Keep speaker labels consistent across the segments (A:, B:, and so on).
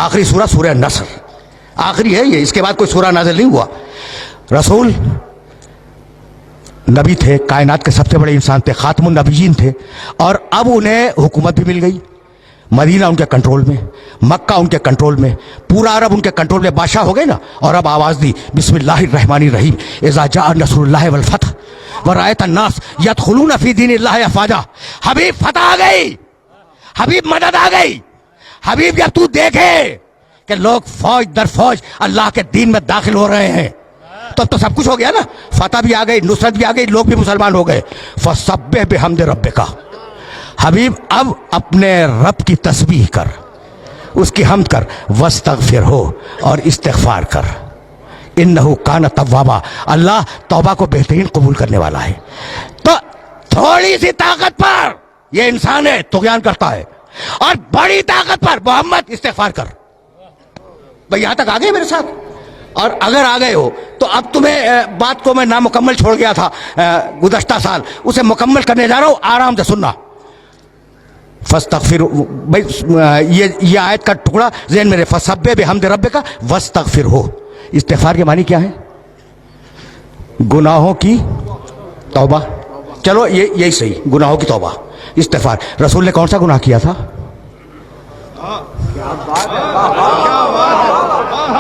A: آخری سورہ سورہ نصر آخری ہے یہ, اس کے بعد کوئی سورہ نازل نہیں ہوا. رسول نبی تھے, کائنات کے سب سے بڑے انسان تھے, خاتم النبیین تھے, اور اب انہیں حکومت بھی مل گئی. مدینہ ان کے کنٹرول میں, مکہ ان کے کنٹرول میں, پورا عرب ان کے کنٹرول میں, بادشاہ ہو گئے نا. اور اب آواز دی بسم اللہ الرحمن الرحیم اذا جاء نصر اللہ والفتح ورأیت الناس یدخلون فی دین اللہ افواجا. حبیب فتح آ گئی, حبیب مدد آ گئی. حبیب جب تو دیکھے کہ لوگ فوج در فوج اللہ کے دین میں داخل ہو رہے ہیں تو اب تو سب کچھ ہو گیا نا. فتح بھی آ گئی, نصرت بھی آ گئی, لوگ بھی مسلمان ہو گئے. فسبح بحمد ربک, حبیب اب اپنے رب کی تسبیح کر, اس کی حمد کر. واستغفر ہو, اور استغفار کر. انہو کان توابا, اللہ توبہ کو بہترین قبول کرنے والا ہے. تو تھوڑی سی طاقت پر یہ انسان ہے طغیان کرتا ہے, اور بڑی طاقت پر محمد استغفار کر. بھئی یہاں تک آ گئے میرے ساتھ؟ اور اگر آ گئے ہو تو اب تمہیں بات کو میں نامکمل چھوڑ گیا تھا گزشتہ سال, اسے مکمل کرنے جا رہا ہوں, آرام سے سننا. فاستغفر, بھائی یہ آیت کا ٹکڑا ذہن میں رہے. فسبح بحمد ربک واستغفر ہو. استغفار کے معنی کیا ہے؟ گناہوں کی توبہ. چلو یہی صحیح, گناہوں کی توبہ, استغفار. رسول نے کون سا گناہ کیا تھا؟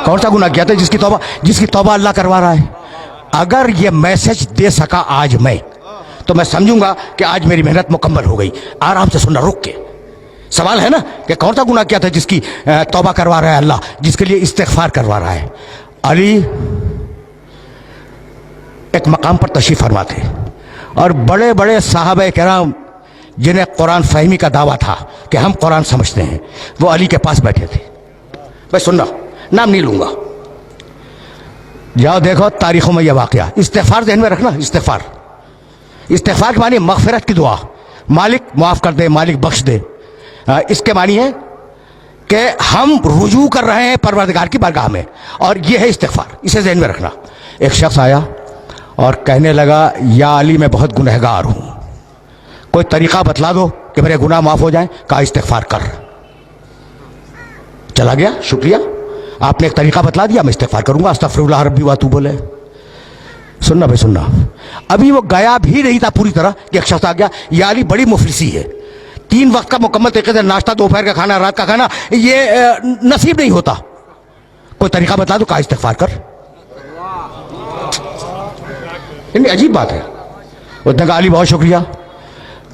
A: کون سا گناہ کیا تھا جس کی توبہ اللہ کروا رہا ہے؟ اگر یہ میسج دے سکا آج میں, تو میں سمجھوں گا کہ آج میری محنت مکمل ہو گئی. آرام سے سننا, رک کے. سوال ہے نا کہ کون سا گناہ کیا تھا جس کی توبہ کروا رہا ہے اللہ, جس کے لیے استغفار کروا رہا ہے؟ علی ایک مقام پر تشریف فرما تھے, اور بڑے بڑے صحابہ کرام جنہیں قرآن فہمی کا دعویٰ تھا کہ ہم قرآن سمجھتے ہیں, وہ علی کے پاس بیٹھے تھے. بھائی سننا, نام نہیں لوں گا, جاؤ دیکھو تاریخوں میں یہ واقعہ. استغفار ذہن میں رکھنا. استغفار کے معنی مغفرت کی دعا, مالک معاف کر دے, مالک بخش دے. اس کے معنی ہے کہ ہم رجوع کر رہے ہیں پروردگار کی بارگاہ میں, اور یہ ہے استغفار. اسے ذہن میں رکھنا. ایک شخص آیا اور کہنے لگا یا علی میں بہت گنہگار ہوں, کوئی طریقہ بتلا دو کہ میرے گناہ معاف ہو جائیں. کہا استغفار کر. چلا گیا, شکریہ, آپ نے ایک طریقہ بتلا دیا, میں استغفار کروں گا. استغفر اللہ ربی واتوب بولے. سننا بھائی سننا, ابھی وہ گیا بھی نہیں تھا پوری طرح کہ ایک شخص آ گیا, یا علی بڑی مفلسی ہے, 3 وقت کا مکمل طریقے سے ناشتہ, دوپہر کا کھانا, رات کا کھانا یہ نصیب نہیں ہوتا, کوئی طریقہ بتلا دو. کہا استغفار کر. یعنی عجیب بات ہے. اس نے کہا علی بہت شکریہ,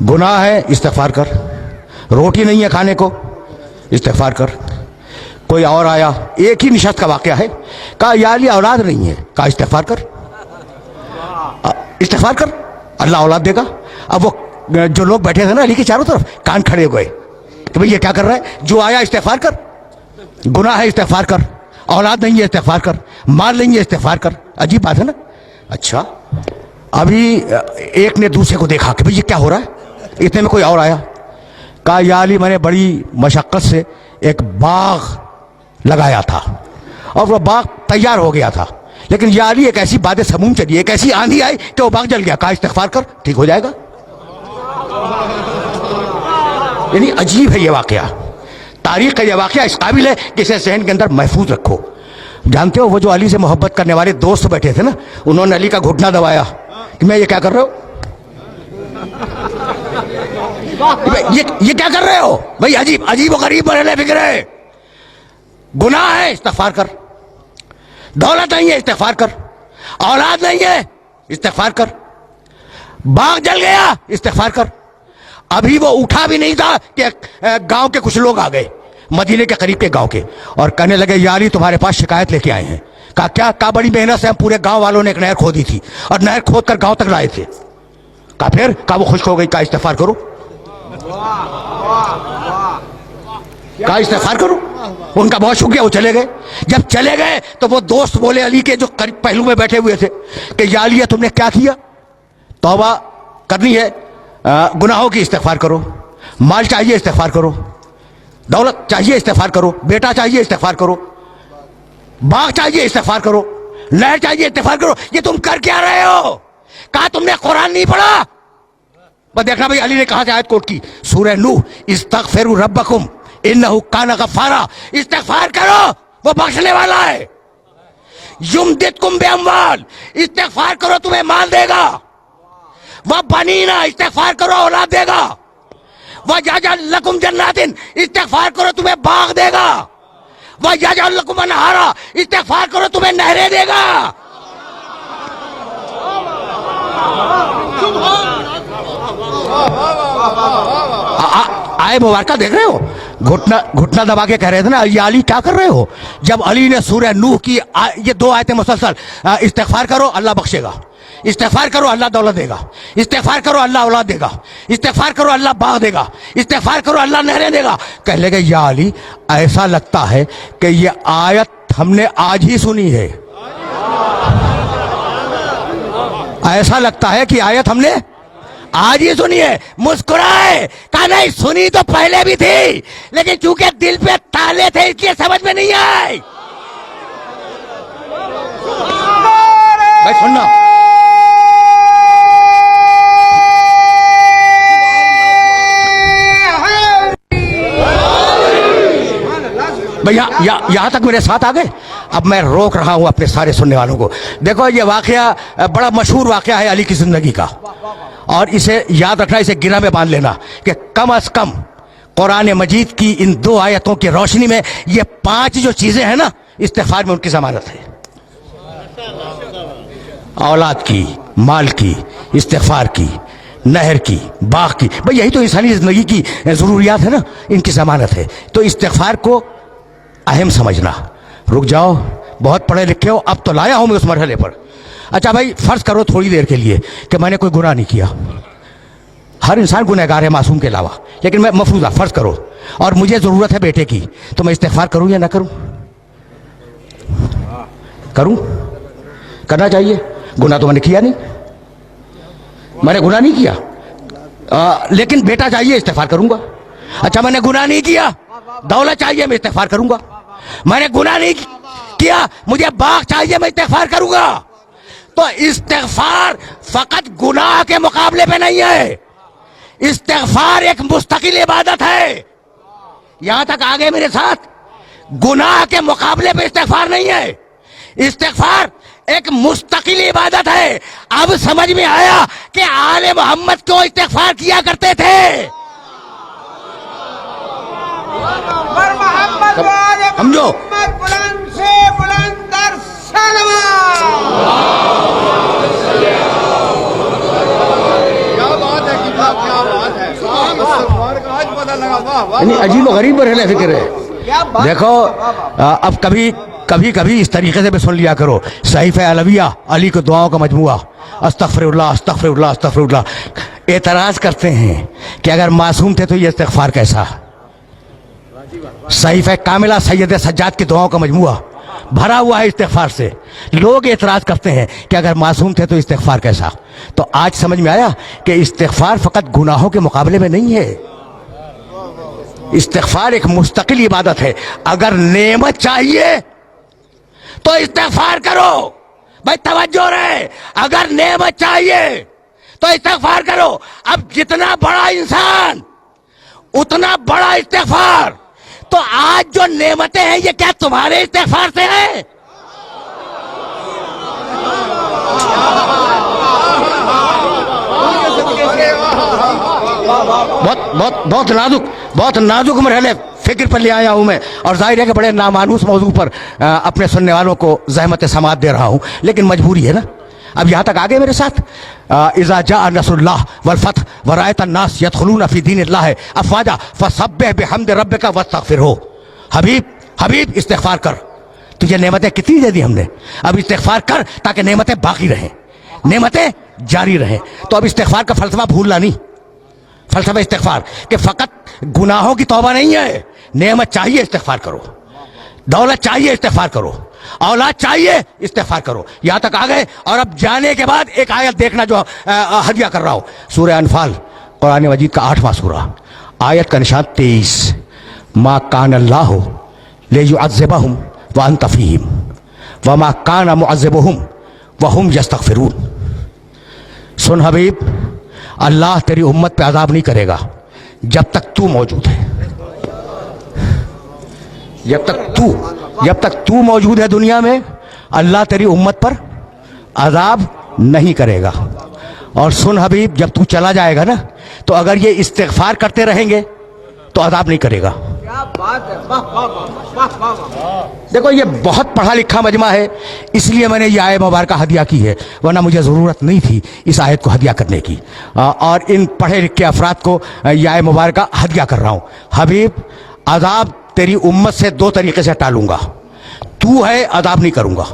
A: گناہ ہے استغفار کر, روٹی نہیں ہے کھانے کو استغفار کر. کوئی اور آیا, ایک ہی نشست کا واقعہ ہے. کہا یا علی اولاد نہیں ہے. کہا استغفار کر. استغفار کر, اللہ اولاد دے گا. اب وہ جو لوگ بیٹھے تھے نا علی کے چاروں طرف, کان کھڑے ہوئے کہ بھئی یہ کیا کر رہا ہے؟ جو آیا استغفار کر, گناہ ہے استغفار کر, اولاد نہیں ہے استغفار کر, مال نہیں ہے استغفار کر. عجیب بات ہے نا. اچھا, ابھی ایک نے دوسرے کو دیکھا کہ بھئی یہ کیا ہو رہا ہے. اتنے میں کوئی اور آیا. کہا یا علی میں نے بڑی مشقت سے ایک باغ لگایا تھا, اور وہ باغ تیار ہو گیا تھا, لیکن یا علی ایک ایسی باد سموم چلی, ایک ایسی آندھی آئی کہ وہ باغ جل گیا. کہا استغفار کر, ٹھیک ہو جائے گا. یعنی عجیب ہے یہ واقعہ, تاریخ کا یہ واقعہ اس قابل ہے کہ اسے ذہن کے اندر محفوظ رکھو. جانتے ہو وہ جو علی سے محبت کرنے والے دوست بیٹھے تھے نا, انہوں نے علی کا گھٹنا دبایا کہ میں یہ کیا کر رہے ہو, یہ کیا کر رہے ہو بھائی؟ عجیب و غریب مرحلے فکر ہے. گناہ ہے استغفار کر, دولت نہیں ہے استغفار کر, اولاد نہیں ہے استغفار کر, باغ جل گیا استغفار کر. ابھی وہ اٹھا بھی نہیں تھا کہ گاؤں کے کچھ لوگ آ گئے, مدینے کے قریب کے گاؤں کے, اور کہنے لگے یا علی تمہارے پاس شکایت لے کے آئے ہیں. کہا کیا؟ کہا بڑی محنت سے ہم پورے گاؤں والوں نے ایک نہر کھودی تھی, اور نہر کھود کر گاؤں تک لائے تھے. کہا پھر؟ کہا وہ خشک ہو گئی. کہا استغفار کرو. کہا استغفار کرو. ان کا بہت شکریہ, وہ چلے گئے. جب چلے گئے تو وہ دوست بولے علی کے جو قریب پہلو میں بیٹھے ہوئے تھے کہ یا علی تم نے کیا کیا؟ توبہ کرنی ہے, گناہوں کی استغفار کرو, مال چاہیے استغفار کرو, دولت چاہیے استغفار کرو, بیٹا چاہیے استغفار کرو, باغ چاہیے استغفار کرو, نہر چاہیے استغفار کرو. یہ تم کر کیا رہے ہو؟ کہا تم نے قرآن نہیں پڑھا. بس دیکھنا بھائی علی نے کہاں سے آیت کوٹ کی, سورہ نوح, استغفروا ربکم इन्नहु काना गफ्फारा, इस्तिगफार करो वो बख्शने वाला है। युमदिदकुम बिअम्वाल, इस्तिगफार करो तुम्हें माल देगा। वह बनीना, इस्तिगफार करो औलाद देगा। वह यजअल लकुम जन्नातिन, इस्तिगफार करो तुम्हें बाग देगा। वह यजअल लकुम अनहारा, इस्तिगफार करो तुम्हें नहरें देगा। आए मुबारका देख रहे हो, घुटना दबा के कह रहे थे ना, ये अली क्या कर रहे हो? जब अली ने सूरह नूह की ये 2 आयतें मुसलसल, इस्तिगफार करो अल्लाह बख्शेगा, इस्तिगफार करो अल्लाह दौलत देगा, इस्तिगफार करो अल्लाह औलाद देगा, इस्तिगफार करो अल्लाह बाग देगा, इस्तिगफार करो अल्लाह नहरें देगा। कह लगे या अली, ऐसा लगता है कि ये आयत हमने आज ही सुनी है। ऐसा लगता है कि आयत हमने आज ही सुनी है। मुस्कुराए, कहा नहीं सुनी तो पहले भी थी, लेकिन चूंकि दिल पे ताले थे इसलिए समझ में नहीं आई। भाई सुनना, भैया यहां तक मेरे साथ आ गए। अब मैं रोक रहा हूं अपने सारे सुनने वालों को। देखो ये वाकया बड़ा मशहूर वाकया है अली की जिंदगी का, और इसे याद रखना, इसे गिरा में बांध लेना कि कम अज कम कुरान मजीद की इन 2 आयतों की रोशनी में ये 5 जो चीजें हैं ना, इस्तिगफार में उनकी जमानत है। औलाद की, माल की, इस्तिगफार की, नहर की, बाग की, भाई यही तो इंसानी जिंदगी की जरूरियात है ना, इनकी जमानत है। तो इस्तिगफार को अहम समझना। रुक जाओ, बहुत पढ़े लिखे हो, अब तो लाया हूं मैं उस मरहले पर। अच्छा भाई, फर्ज करो थोड़ी देर के लिए कि मैंने कोई गुनाह नहीं किया। हर इंसान गुनहगार है मासूम के अलावा, लेकिन मैं मफरूजा फर्ज करो और मुझे जरूरत है बेटे की, तो मैं इस्तिगफार करूं या ना करूं? करूं? करना चाहिए। गुनाह तो मैंने किया नहीं, मैंने गुनाह नहीं किया, लेकिन बेटा चाहिए, इस्तिगफार करूंगा। अच्छा मैंने गुनाह नहीं किया, दौलत चाहिए, मैं इस्तिगफार करूंगा। मैंने गुनाह नहीं किया, मुझे बाग चाहिए, मैं इस्तिगफार करूंगा। तो इस्तिगफार फकत गुनाह के मुकाबले पे नहीं है, इस्तिगफार एक मुस्तकिल इबादत है। यहां तक आगे मेरे साथ, गुनाह के मुकाबले पे इस्तिगफार नहीं है, इस्तिगफार एक मुस्तकिल इबादत है। अब समझ में आया कि आले मोहम्मद क्यों इस्तिगफार किया करते थे। समझो,
B: बुलंद से बुलंद तर सलवात। क्या बात है, क्या बात है, आज पता लगा। वाह,
A: अजीब गरीब रहने फिक्र है। देखो अब कभी इस तरीके से भी सुन लिया करो, सहीफ़े अलविया, अली को दुआओं का मजमुआ, अस्तगफिरुल्लाह अस्तगफिरुल्लाह अस्तगफिरुल्लाह। एतराज करते हैं कि अगर मासूम थे तो ये इस्तिगफार कैसा? सहीफ़े कामिला सैयद सज्जाद की दुआओं का मजमुआ भरा हुआ है इस्तिगफार से। लोग एतराज करते हैं कि अगर मासूम थे तो इस्तिगफार कैसा? तो आज समझ में आया कि इस्तिगफार फकत गुनाहों के मुकाबले में नहीं है, इस्तिगफार एक मुस्तकिल इबादत है। अगर नेमत चाहिए तो इस्तिगफार करो। भाई तवज्जो रहे, अगर नेमत चाहिए तो इस्तिगफार करो। अब जितना बड़ा इंसान उतना बड़ा इस्तिगफार। तो आज जो नेमतें हैं ये क्या तुम्हारे इस्तिगफार से हैं? बहुत नाजुक मरहले फिक्र पर ले आया हूं मैं, और जाहिर है कि बड़े नामानूस मौजू पर अपने सुनने वालों को ज़हमत समात दे रहा हूं, लेकिन मजबूरी है ना। अब यहां तक आगे मेरे साथ, इज़ा जाअ नस्रुल्लाह वल फतह व रअयत अन्नास यदखुलूना फी दीनिल्लाह अफ़वाजा फसब्बिह बिहम्दि रब्बिका वस्तगफिरहू। हबीब इस्तिगफार कर, तुझे नेमतें कितनी दे दी हमने, अब इस्तिगफार कर ताकि नेमतें बाकी रहें, नेमतें जारी रहें। तो अब इस्तिगफार का फलसफा भूलना नहीं, फलसफा इस्तिगफार कि फकत गुनाहों की तौबा नहीं है, नेमत चाहिए इस्तिगफार करो, दौलत चाहिए इस्तिगफार करो, औलाद चाहिए इस्तिगफार करो। यहां तक आ गए। और अब जाने के बाद एक आयत देखना जो हदिया कर रहा हूं, सूरह अनफाल, कुरान मजीद का 8वां सूरा, आयत का निशान 23, मा कान अल्लाहु लियुअज़्ज़िबहुम व अंत फ़ीहिम व मा कान मुअज़्ज़िबुहुम व हुम यस्तगफिरून। सुन हबीब, अल्लाह तेरी उम्मत पे अज़ाब नहीं करेगा जब तक तू मौजूद है। जब तक तू मौजूद है दुनिया में, अल्लाह तेरी उम्मत पर अजाब नहीं करेगा। और सुन हबीब, जब तू चला जाएगा ना, तो अगर ये इस्तिग़फ़ार करते रहेंगे तो अजाब नहीं करेगा।
B: क्या बात है, वाह वाह वाह वाह वाह।
A: देखो, ये बहुत पढ़ा लिखा मजमा है, इसलिए मैंने ये आयत मुबारक हदिया की है, वरना मुझे ज़रूरत नहीं थी इस आयत को हदिया करने की। और इन पढ़े लिखे अफराद को ये आयत मुबारक हदिया कर रहा हूँ। हबीब, अजाब तेरी उम्मत से दो तरीके से टालूंगा। तू है, अजाब नहीं करूंगा,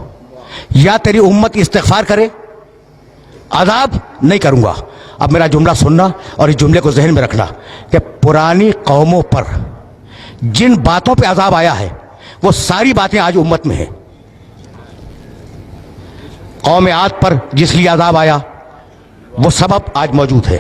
A: या तेरी उम्मत इस्तिग़फ़ार करे, अजाब नहीं करूंगा। अब मेरा जुमला सुनना और इस जुमले को जहन में रखना कि पुरानी कौमों पर जिन बातों पे अजाब आया है वो सारी बातें आज उम्मत में है। कौम आद पर जिस लिए अजाब आया वो सबब आज मौजूद है।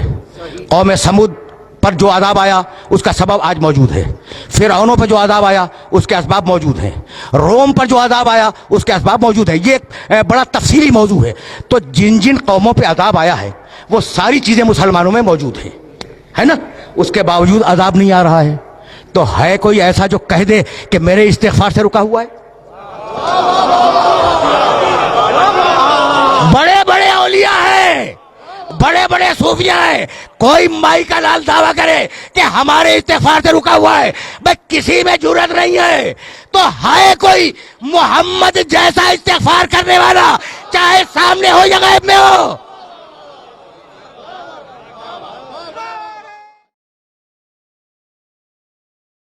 A: कौम समूद पर जो अजाब आया उसका सबब आज मौजूद है। फिरौनों पर जो अजाब आया उसके असबाब मौजूद हैं। रोम पर जो अजाब आया उसके असबाब मौजूद हैं। ये एक बड़ा तफसीली मौजू है। तो जिन जिन कौमों पे अजाब आया है वो सारी चीज़ें मुसलमानों में मौजूद हैं, है ना? उसके बावजूद अजाब नहीं आ रहा है। तो है कोई ऐसा जो कह दे कि मेरे इस्तिग़फ़ार से रुका हुआ है? बड़े बड़े औलिया हैं, बड़े बड़े सूफिया हैं, कोई माई का लाल दावा करे कि हमारे इस्तिग़फ़ार से रुका हुआ है, भाई किसी में जुर्रत नहीं है। तो है कोई मोहम्मद जैसा इस्तिग़फ़ार करने वाला, चाहे सामने हो या गायब में हो?